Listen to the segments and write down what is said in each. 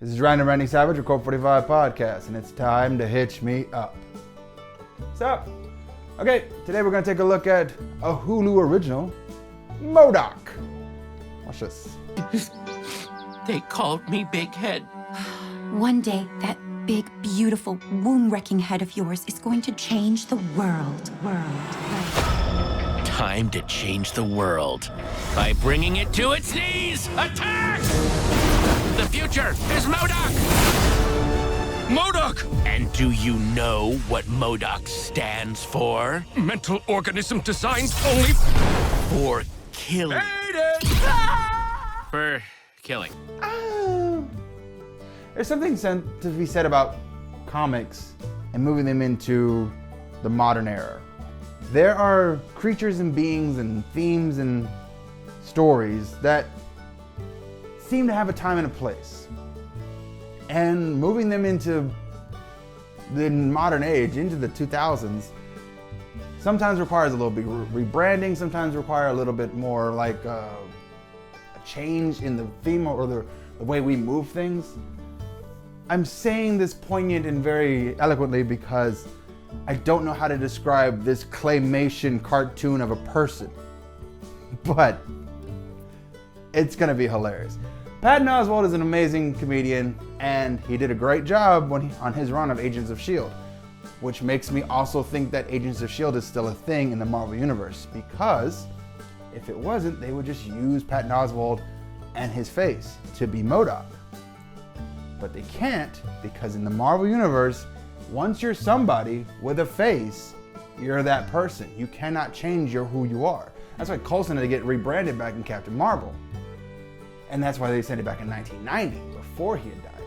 This is Random Randy Savage with Code 45 Podcast, and it's time to hitch me up. So, okay, today we're going to take a look at a Hulu original, M.O.D.O.K. Watch this. They called me Big Head. One day, that big, beautiful, womb-wrecking head of yours is going to change the world. Time to change the world by bringing it to its knees. Attack! The future is M.O.D.O.K. M.O.D.O.K! And do you know what M.O.D.O.K stands for? Mental organism designed only For killing. Hate it! For killing. There's something to be said about comics and moving them into the modern era. There are creatures and beings and themes and stories that seem to have a time and a place. And moving them into the modern age, into the 2000s, sometimes requires a little bit rebranding, sometimes require a little bit more like a change in the theme or the way we move things. I'm saying this poignant and very eloquently because I don't know how to describe this claymation cartoon of a person, but it's gonna be hilarious. Patton Oswalt is an amazing comedian, and he did a great job on his run of Agents of S.H.I.E.L.D., which makes me also think that Agents of S.H.I.E.L.D. is still a thing in the Marvel Universe, because if it wasn't, they would just use Patton Oswalt and his face to be M.O.D.O.K. But they can't, because in the Marvel Universe, once you're somebody with a face, you're that person. You cannot change who you are. That's why Coulson had to get rebranded back in Captain Marvel. And that's why they sent it back in 1990, before he had died.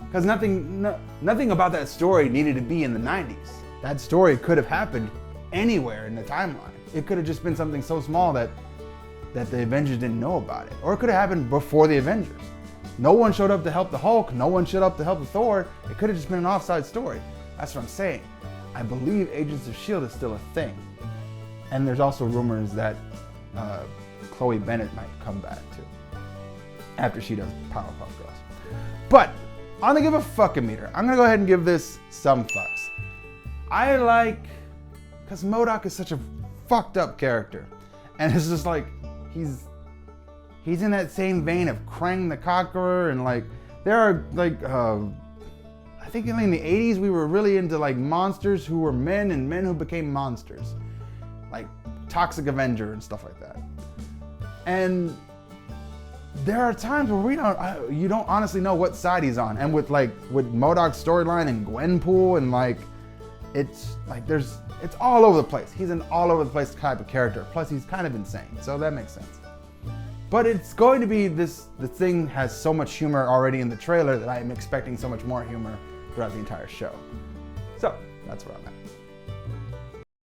Because nothing about that story needed to be in the 90s. That story could have happened anywhere in the timeline. It could have just been something so small that the Avengers didn't know about it. Or it could have happened before the Avengers. No one showed up to help the Hulk. No one showed up to help the Thor. It could have just been an offside story. That's what I'm saying. I believe Agents of S.H.I.E.L.D. is still a thing. And there's also rumors that Chloe Bennett might come back too, after she does Powerpuff Girls. But on the give a fucking meter, I'm gonna go ahead and give this some fucks. Because M.O.D.O.K. is such a fucked up character. And it's just like, he's in that same vein of Krang the Conqueror, and like, there are like, I think in the 80s we were really into like monsters who were men and men who became monsters. Like Toxic Avenger and stuff like that. And there are times where you don't honestly know what side he's on. And with M.O.D.O.K's storyline and Gwenpool, and like, it's all over the place. He's an all over the place type of character. Plus he's kind of insane, so that makes sense. But it's going to be the thing has so much humor already in the trailer that I am expecting so much more humor throughout the entire show. So that's where I'm at.